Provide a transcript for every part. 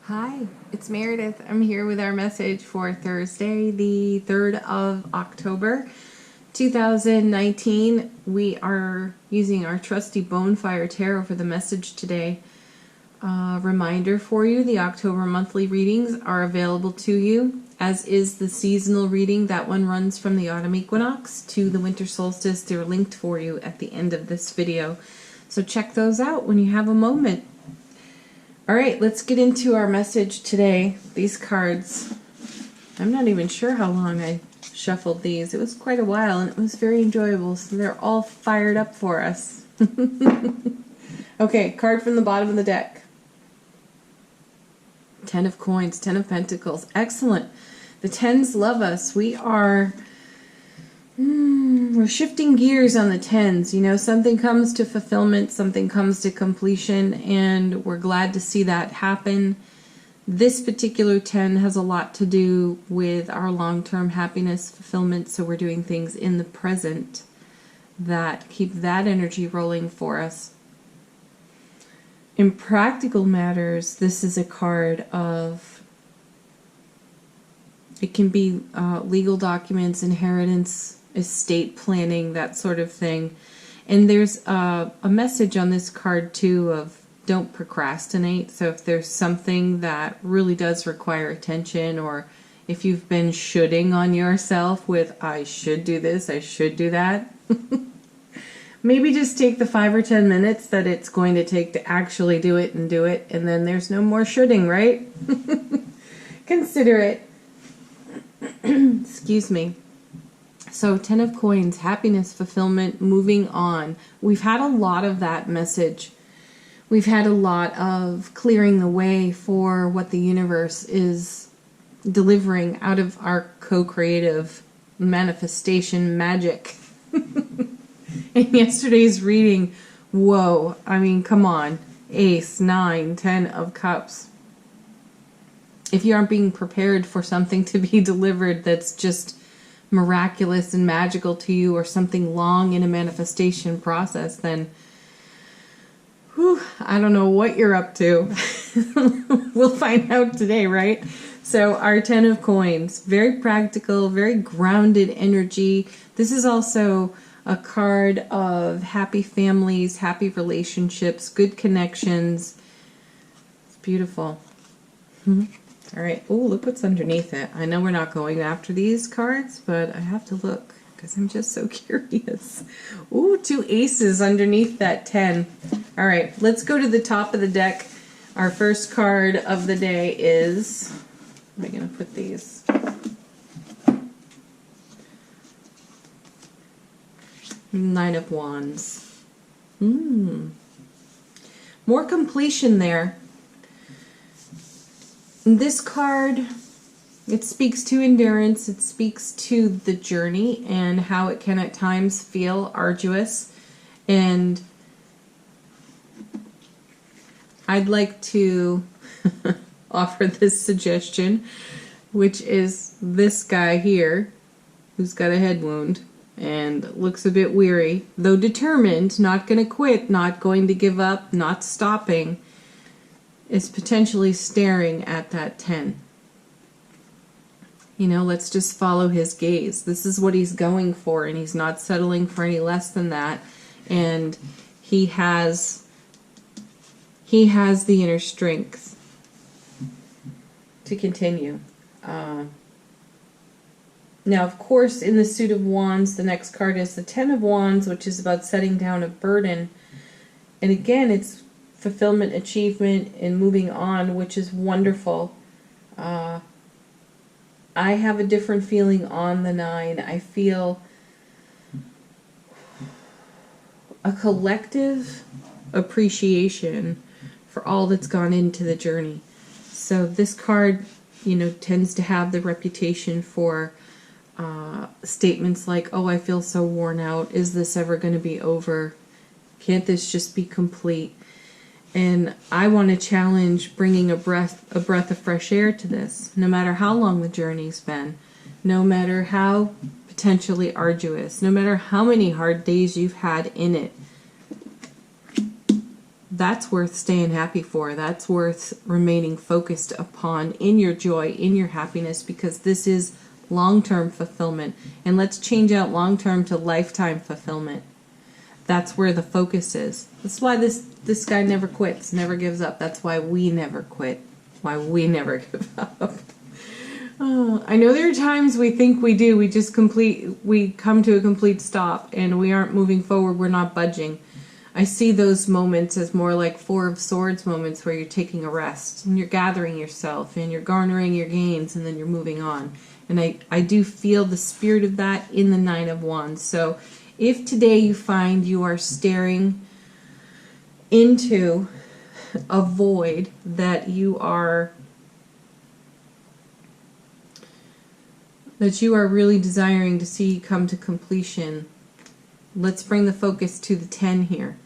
Hi, it's Meredith. I'm here with our message for Thursday, the 3rd of October, 2019. We are using our trusty Bonefire Tarot for the message today. Reminder for you, the October monthly readings are available to you, as is the seasonal reading. That one runs from the autumn equinox to the winter solstice. They're linked for you at the end of this video. So check those out when you have a moment. All right, let's get into our message today. These cards, I'm not even sure how long I shuffled these. It was quite a while, and it was very enjoyable, so they're all fired up for us. Okay, card from the bottom of the deck. 10 of Coins, 10 of Pentacles. Excellent. The 10s love us. We're shifting gears on the 10s. You know, something comes to fulfillment, something comes to completion, and we're glad to see that happen. This particular 10 has a lot to do with our long-term happiness, fulfillment, so we're doing things in the present that keep that energy rolling for us. In practical matters, this is a card of, it can be legal documents, inheritance, estate planning, that sort of thing. And there's a message on this card too of don't procrastinate. So if there's something that really does require attention, or if you've been shoulding on yourself with I should do this, I should do that, maybe just take the 5 or 10 minutes that it's going to take to actually do it, and then there's no more shoulding, right? Consider it. Excuse me. So 10 of Coins, happiness, fulfillment, moving on. We've had a lot of that message. We've had a lot of clearing the way for what the universe is delivering out of our co-creative manifestation magic. In yesterday's reading, whoa, I mean, come on. Ace, 9, 10 of Cups. If you aren't being prepared for something to be delivered that's just miraculous and magical to you, or something long in a manifestation process, then I don't know what you're up to. We'll find out today, right? So our 10 of Coins, very practical, very grounded energy. This is also a card of happy families, happy relationships, good connections. It's beautiful. All right. Oh, look what's underneath it. I know we're not going after these cards, but I have to look because I'm just so curious. Ooh, 2 aces underneath that 10. All right, let's go to the top of the deck. Our first card of the day is, where am I going to put these? Nine of Wands. More completion there. This card, it speaks to endurance, it speaks to the journey and how it can at times feel arduous. And I'd like to offer this suggestion, which is this guy here, who's got a head wound and looks a bit weary, though determined, not going to quit, not going to give up, not stopping, is potentially staring at that 10. You know, let's just follow his gaze. This is what he's going for, and he's not settling for any less than that. And he has the inner strength to continue. Now, of course, in the suit of Wands, the next card is the 10 of Wands, which is about setting down a burden. And again, it's fulfillment, achievement, and moving on, which is wonderful. I have a different feeling on the 9. I feel a collective appreciation for all that's gone into the journey. So this card, you know, tends to have the reputation for statements like, oh, I feel so worn out. Is this ever going to be over? Can't this just be complete? And I want to challenge bringing a breath of fresh air to this, no matter how long the journey's been, no matter how potentially arduous, no matter how many hard days you've had in it. that's worth staying happy for. That's worth remaining focused upon in your joy, in your happiness, because this is long-term fulfillment. And let's change out long-term to lifetime fulfillment. That's where the focus is. That's why this guy never quits, never gives up. That's why we never quit. Why we never give up. Oh, I know there are times we think we do. We come to a complete stop and we aren't moving forward. We're not budging. I see those moments as more like Four of Swords moments where you're taking a rest and you're gathering yourself and you're garnering your gains and then you're moving on. And I do feel the spirit of that in the Nine of Wands. So if today you find you are staring into a void that you are really desiring to see come to completion, let's bring the focus to the 10 here.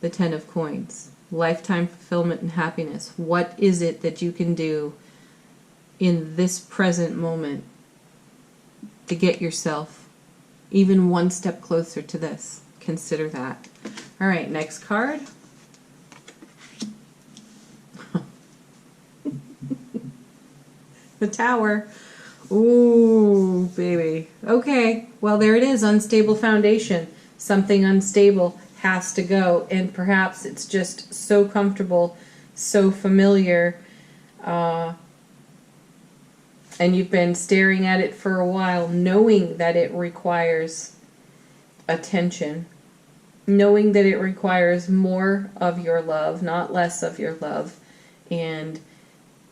The 10 of Coins. Lifetime fulfillment and happiness. What is it that you can do in this present moment to get yourself even one step closer to this? Consider that. All right, next card. The Tower. Ooh, baby. Okay, well, there it is. Unstable foundation. Something unstable has to go, and perhaps it's just so comfortable, so familiar, and you've been staring at it for a while, knowing that it requires attention, knowing that it requires more of your love, not less of your love, and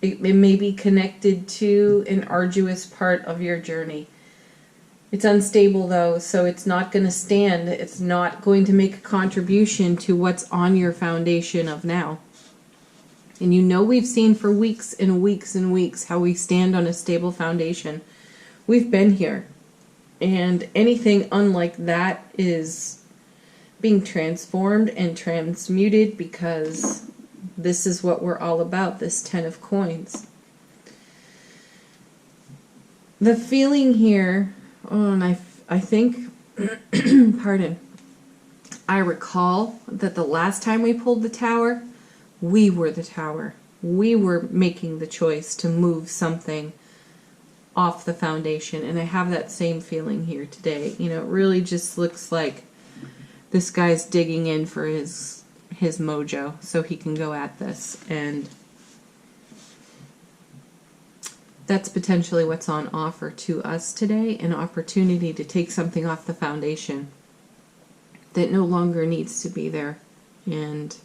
it may be connected to an arduous part of your journey. It's unstable though, so it's not going to stand. It's not going to make a contribution to what's on your foundation of now. And you know we've seen for weeks and weeks and weeks how we stand on a stable foundation. We've been here. And anything unlike that is being transformed and transmuted, because this is what we're all about, this 10 of Coins. The feeling here, oh, and I think, pardon, I recall that the last time we pulled the Tower, we were the Tower. We were making the choice to move something off the foundation, and I have that same feeling here today. You know, it really just looks like this guy's digging in for his mojo so he can go at this, and that's potentially what's on offer to us today, an opportunity to take something off the foundation that no longer needs to be there. And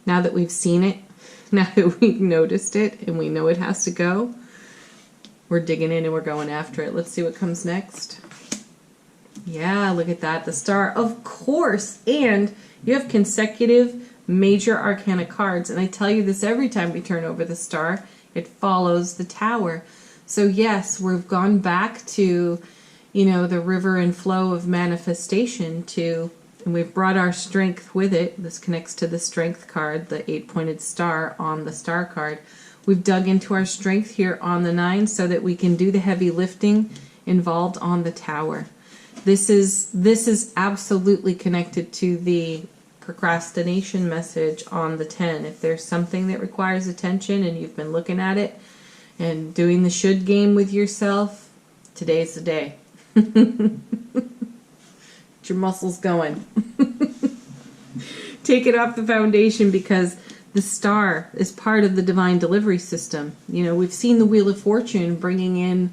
now that we've seen it, now that we've noticed it and we know it has to go, we're digging in and we're going after it. Let's see what comes next. Yeah, look at that, the Star, of course. And you have consecutive major arcana cards, and I tell you this every time we turn over the Star, it follows the Tower. So yes, we've gone back to, you know, the river and flow of manifestation and we've brought our strength with it. This connects to the Strength card, the 8-pointed star on the Star card. We've dug into our strength here on the 9 so that we can do the heavy lifting involved on the Tower. This is absolutely connected to the procrastination message on the 10. If there's something that requires attention and you've been looking at it and doing the should game with yourself, today's the day. Get your muscles going. Take it off the foundation, because the Star is part of the divine delivery system. You know, we've seen the Wheel of Fortune bringing in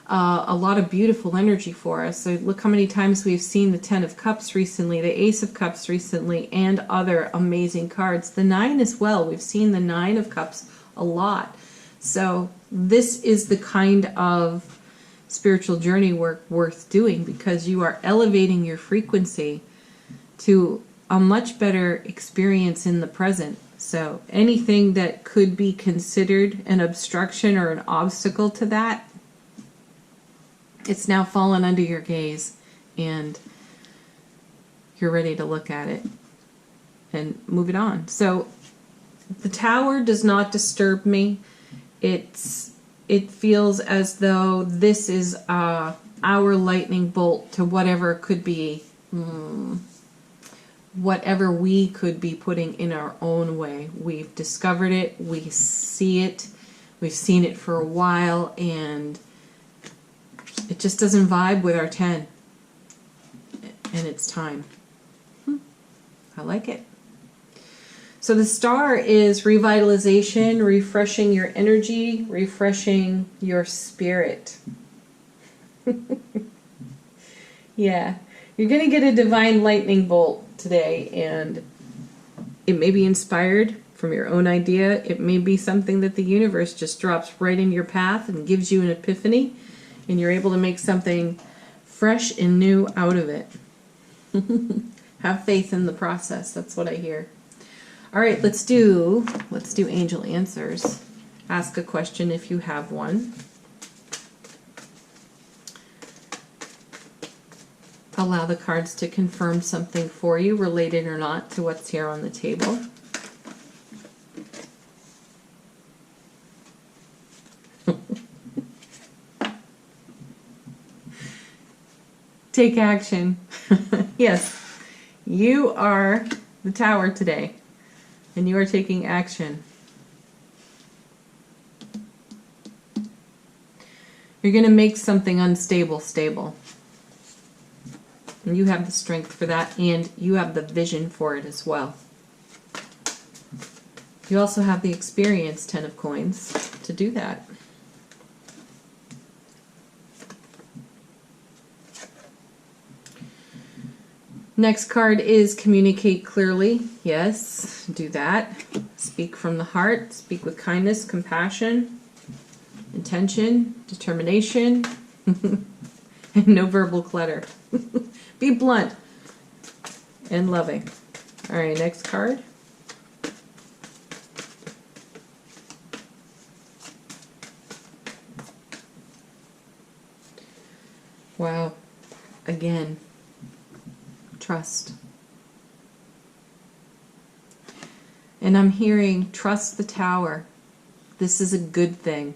a lot of beautiful energy for us. So look how many times we've seen the 10 of Cups recently, the Ace of Cups recently, and other amazing cards. The 9 as well. We've seen the 9 of Cups a lot. So this is the kind of spiritual journey work worth doing, because you are elevating your frequency to a much better experience in the present. So anything that could be considered an obstruction or an obstacle to that, it's now fallen under your gaze, and you're ready to look at it and move it on. So the Tower does not disturb me. It feels as though this is our lightning bolt to whatever could be whatever we could be putting in our own way. We've discovered it, we see it, we've seen it for a while, and it just doesn't vibe with our 10. And it's time. I like it. So the star is revitalization, refreshing your energy, refreshing your spirit. Yeah. You're going to get a divine lightning bolt today, and it may be inspired from your own idea. It may be something that the universe just drops right in your path and gives you an epiphany, and you're able to make something fresh and new out of it. Have faith in the process. That's what I hear. All right, let's do angel answers. Ask a question if you have one. Allow the cards to confirm something for you, related or not to what's here on the table. Take action. Yes, you are the Tower today, and you are taking action. You're going to make something unstable stable. And you have the strength for that, and you have the vision for it as well. You also have the experience, 10 of coins, to do that. Next card is communicate clearly. Yes, do that. Speak from the heart. Speak with kindness, compassion, intention, determination, and no verbal clutter. Be blunt and loving. All right, next card. Wow. Again, trust. And I'm hearing trust the Tower. This is a good thing.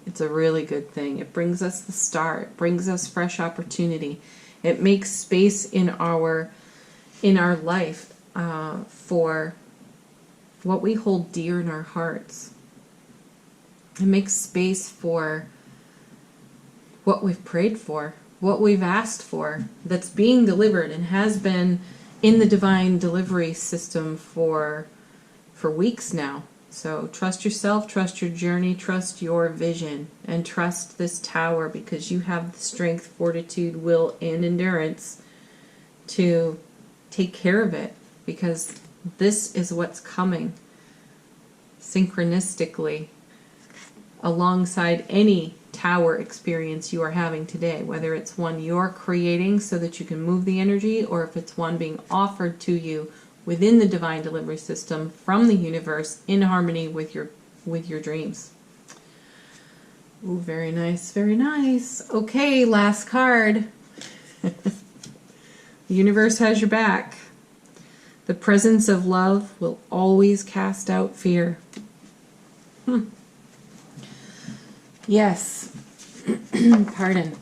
It's a really good thing. It brings us the start. It brings us fresh opportunity. It makes space in our life for what we hold dear in our hearts. It makes space for what we've prayed for, what we've asked for, that's being delivered and has been in the divine delivery system for weeks now. So trust yourself, trust your journey, trust your vision, and trust this Tower, because you have the strength, fortitude, will, and endurance to take care of it, because this is what's coming synchronistically alongside any Tower experience you are having today, whether it's one you're creating so that you can move the energy, or if it's one being offered to you within the divine delivery system from the universe in harmony with your dreams. Ooh, very nice, very nice. Okay, last card. The universe has your back. The presence of love will always cast out fear. Yes. Pardon.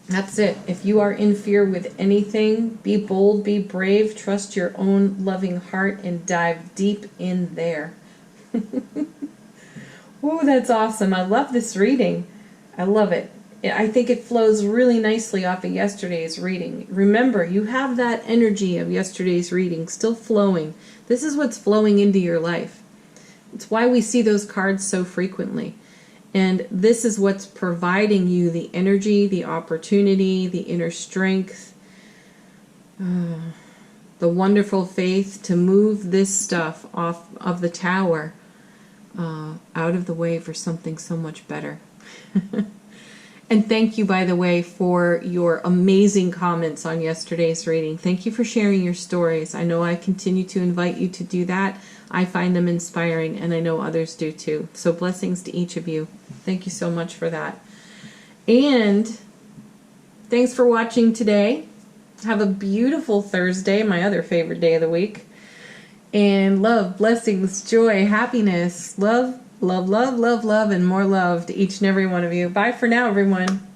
That's it. If you are in fear with anything, be bold, be brave, trust your own loving heart, and dive deep in there. Oh, that's awesome. I love this reading. I love it. I think it flows really nicely off of yesterday's reading. Remember, you have that energy of yesterday's reading still flowing. This is what's flowing into your life. It's why we see those cards so frequently. And this is what's providing you the energy, the opportunity, the inner strength, the wonderful faith to move this stuff off of the Tower, out of the way for something so much better. And thank you, by the way, for your amazing comments on yesterday's reading. Thank you for sharing your stories. I know I continue to invite you to do that. I find them inspiring, and I know others do too. So blessings to each of you. Thank you so much for that. And thanks for watching today. Have a beautiful Thursday, my other favorite day of the week. And love, blessings, joy, happiness, love, love, love, love, love, and more love to each and every one of you. Bye for now, everyone.